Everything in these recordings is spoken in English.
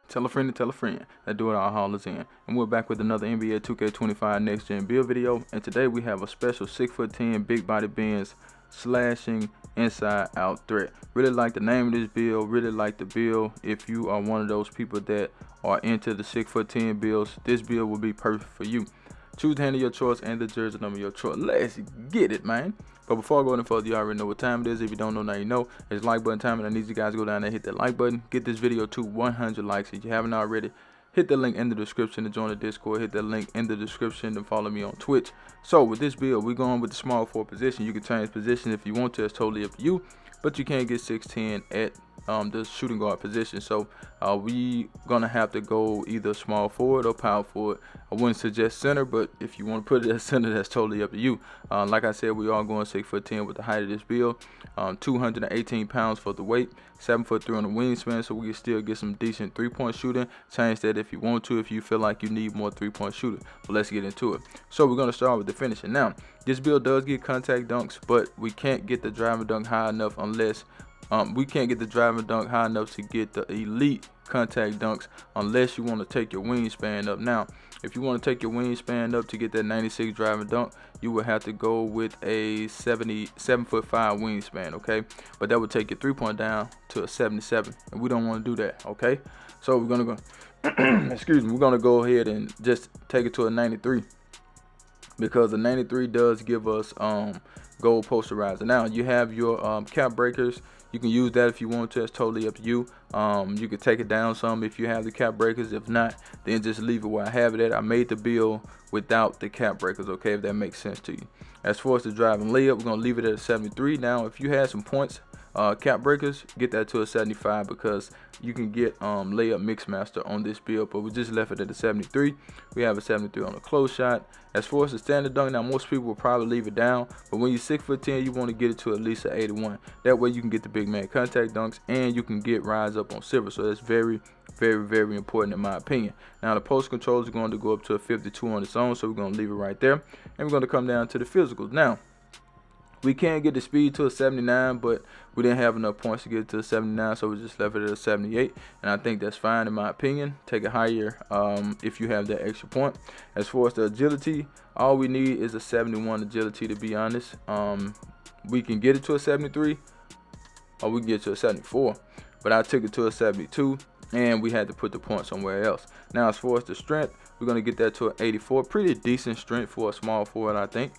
Tell a friend to tell a friend. That do it all haulers in. And we're back with another NBA 2K25 Next Gen build video. And today we have a special 6'10" big body bends slashing inside out threat. Really like the name of this build. Really like the build. If you are one of those people that are into the 6'10" builds, this build will be perfect for you. Choose the hand of your choice and the jersey number of your choice. Let's get it, man. But before I go any further, you already know what time it is. If you don't know, now you know. It's like button time, and I need you guys to go down there and hit that like button. Get this video to 100 likes. If you haven't already, hit the link in the description to join the Discord. Hit that link in the description to follow me on Twitch. So with this build, we're going with the small forward position. You can change position if you want to. It's totally up to you. But you can't get 6'10" at the shooting guard position. So we gonna have to go either small forward or power forward. I wouldn't suggest center, but if you want to put it at center, that's totally up to you. Like I said, we are going 6'10" with the height of this build. 218 pounds for the weight, 7'3" on the wingspan, so we can still get some decent three-point shooting. Change that if you want to, if you feel like you need more three-point shooting. But let's get into it. So we're gonna start with the finishing. Now, this build does get contact dunks, but we can't get the driving dunk high enough unless we can't get the driving dunk high enough to get the elite contact dunks unless you want to take your wingspan up. Now, if you want to take your wingspan up to get that 96 driving dunk, you would have to go with a 7'5" wingspan, okay? But that would take your 3-point down to a 77, and we don't want to do that, okay? So we're gonna go, excuse me, we're gonna go ahead and just take it to a 93 because the 93 does give us gold posterizer. Now you have your cap breakers. You can use that if you want to. It's totally up to you. You can take it down some if you have the cap breakers. If not, then just leave it where I have it at. I made the build without the cap breakers, okay, if that makes sense to you. As far as the driving layup, we're gonna leave it at a 73. Now, if you had some points cap breakers, get that to a 75 because you can get layup mixmaster on this build, but we just left it at a 73. We have a 73 on the close shot. As far as the standard dunk, now most people will probably leave it down, but when you're 6'10", you want to get it to at least an 81. That way you can get the big man contact dunks and you can get rise up on silver. So that's very, very, very important in my opinion. Now the post controls are going to go up to a 52 on its own, so we're going to leave it right there, and we're going to come down to the physicals. Now, we can get the speed to a 79, but we didn't have enough points to get it to a 79, so we just left it at a 78, and I think that's fine in my opinion. Take it higher if you have that extra point. As far as the agility, all we need is a 71 agility, to be honest. We can get it to a 73, or we can get it to a 74, but I took it to a 72, and we had to put the point somewhere else. Now, as far as the strength, we're going to get that to an 84. Pretty decent strength for a small forward, I think.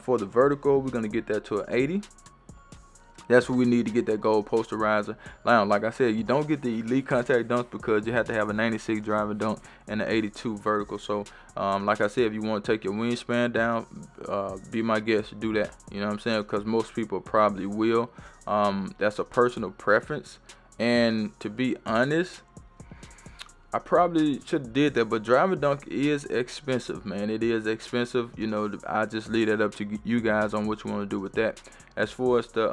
For the vertical, we're going to get that to an 80. That's what we need to get that gold posterizer. Now, like I said, you don't get the elite contact dunks because you have to have a 96 driving dunk and an 82 vertical. So, like I said, if you want to take your wingspan down, be my guest, do that. You know what I'm saying? Because most people probably will. That's a personal preference. And to be honest, I probably should have did that, but driving dunk is expensive, man. It is expensive. You know, I just leave that up to you guys on what you want to do with that. As far as the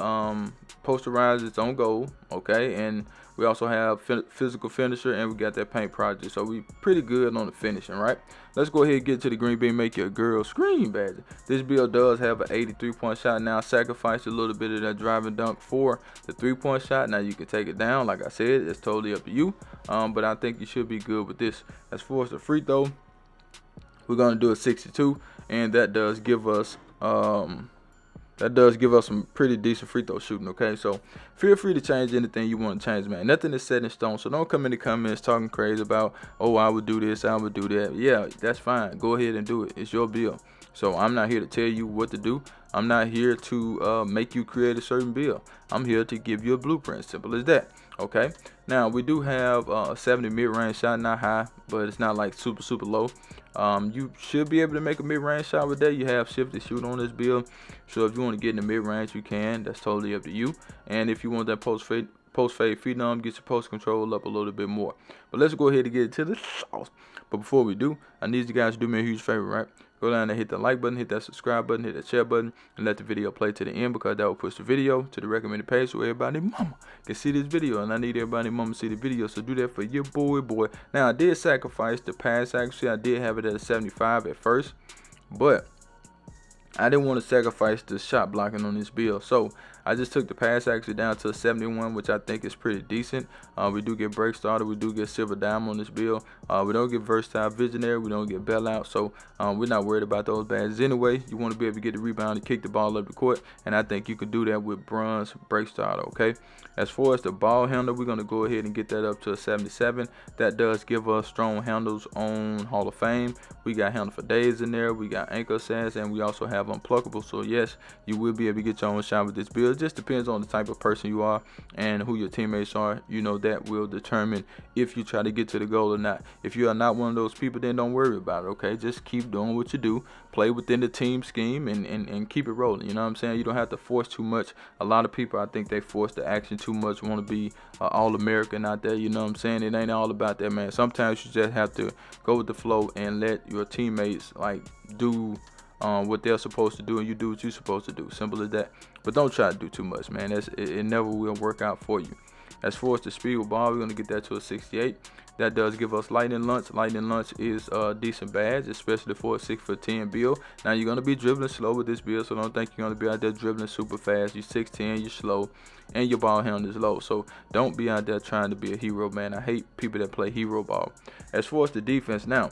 posterizer, it's on gold, okay? And we also have physical finisher, and we got that paint project. So we pretty good on the finishing, right? Let's go ahead and get to the green bean, make your girl scream, badger. This build does have an 83-point shot. Now, sacrifice a little bit of that driving dunk for the 3-point shot. Now, you can take it down. Like I said, it's totally up to you. But I think you should be good with this. As far as the free throw, we're going to do a 62, and that does give us some pretty decent free throw shooting, okay? So feel free to change anything you want to change, man. Nothing is set in stone, so don't come in the comments talking crazy about, oh, I would do this, I would do that. Yeah, that's fine. Go ahead and do it. It's your build. So I'm not here to tell you what to do. I'm not here to make you create a certain build. I'm here to give you a blueprint. Simple as that. Okay. Now we do have a 70 mid-range shot, not high, but it's not like super low. You should be able to make a mid-range shot with that. You have shifted shoot on this build, so if you want to get in the mid-range, you can. That's totally up to you. And if you want that post fade phenom, get your post control up a little bit more. But let's go ahead and get into the sauce. But before we do, I need you guys to do me a huge favor, right? Go down and hit the like button, hit that subscribe button, hit that share button, and let the video play to the end, because that will push the video to the recommended page so everybody mama can see this video. And I need everybody mama to see the video, so do that for your boy. Now, I did sacrifice the pass accuracy. I did have it at a 75 at first, but I didn't want to sacrifice the shot blocking on this build, so I just took the pass accuracy down to a 71, which I think is pretty decent. We do get break starter, we do get silver dime on this build. We don't get versatile visionary, we don't get bailout, so we're not worried about those badges anyway. You want to be able to get the rebound and kick the ball up the court, and I think you can do that with bronze break starter. Okay, as far as the ball handle, we're going to go ahead and get that up to a 77. That does give us strong handles on Hall of Fame. We got handle for days in there, we got ankle assist, and we also have unpluckable. So yes, you will be able to get your own shot with this build. It just depends on the type of person you are and who your teammates are. You know, that will determine if you try to get to the goal or not. If you are not one of those people, then don't worry about it. Okay, just keep doing what you do, play within the team scheme, and keep it rolling. You know what I'm saying? You don't have to force too much. A lot of people, I think they force the action too much, want to be all-American out there. You know what I'm saying? It ain't all about that, man. Sometimes you just have to go with the flow and let your teammates like do what they're supposed to do, and you do what you're supposed to do. Simple as that. But don't try to do too much, man. It never will work out for you. As far as the speed with ball, we're going to get that to a 68. That does give us lightning lunge. Lightning lunge is a decent badge, especially for a 6'10" build. Now, you're going to be dribbling slow with this build, so don't think you're going to be out there dribbling super fast. You're 6'10", you're slow, and your ball handle is low. So don't be out there trying to be a hero, man. I hate people that play hero ball. As far as the defense now,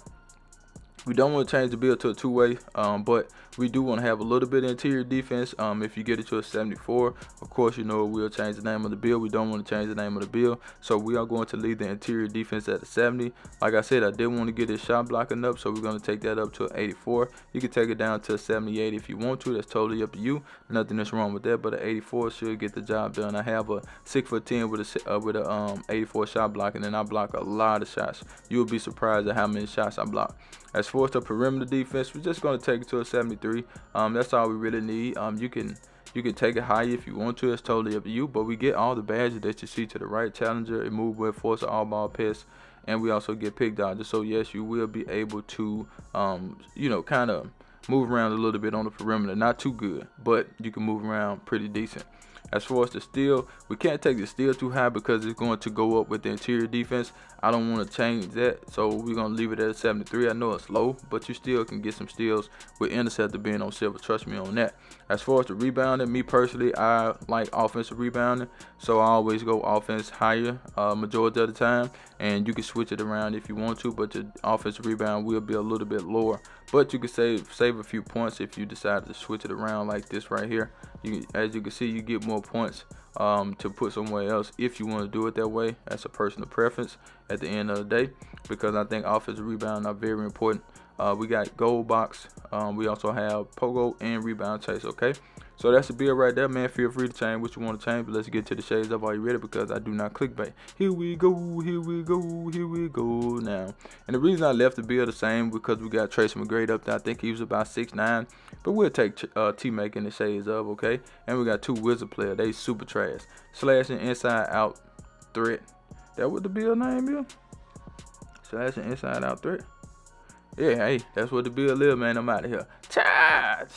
we don't want to change the build to a two-way, but we do want to have a little bit of interior defense. If you get it to a 74, of course, you know we'll change the name of the build. We don't want to change the name of the build, so we are going to leave the interior defense at a 70. Like I said, I did want to get his shot blocking up, so we're going to take that up to an 84. You can take it down to a 78 if you want to. That's totally up to you. Nothing is wrong with that, but an 84 should get the job done. I have a 6'10" with a 84 shot blocking, and I block a lot of shots. You'll be surprised at how many shots I block. As far as the perimeter defense, we're just going to take it to a 73. That's all we really need. You can take it higher if you want to. It's totally up to you. But we get all the badges that you see to the right: challenger, a move with force, all ball pass, and we also get pick dodger. So yes, you will be able to, kind of move around a little bit on the perimeter. Not too good, but you can move around pretty decent. As far as the steal, we can't take the steal too high because it's going to go up with the interior defense. I don't want to change that, so we're going to leave it at a 73. I know it's low, but you still can get some steals with interceptor being on silver. Trust me on that. As far as the rebounding, me personally, I like offensive rebounding, so I always go offense higher majority of the time, and you can switch it around if you want to, but your offensive rebound will be a little bit lower. But you can save a few points if you decide to switch it around like this right here. As you can see, you get more points to put somewhere else if you want to do it that way. That's a personal preference at the end of the day, because I think offensive rebound are very important. We got gold box. We also have pogo and rebound chase. Okay, so that's the build right there, man. Feel free to change what you want to change, but let's get to the shades up. Are you ready? Because I do not clickbait. Here we go, here we go, here we go now. And the reason I left the build the same because we got Tracy McGrady up there. I think he was about 6'9", but we'll take T-Making the shades up, okay? And we got two wizard players. They super trash. Slashing inside out threat. That what the build name is? Slashing inside out threat. Yeah, hey, that's what the build is, man. I'm out of here. Charge!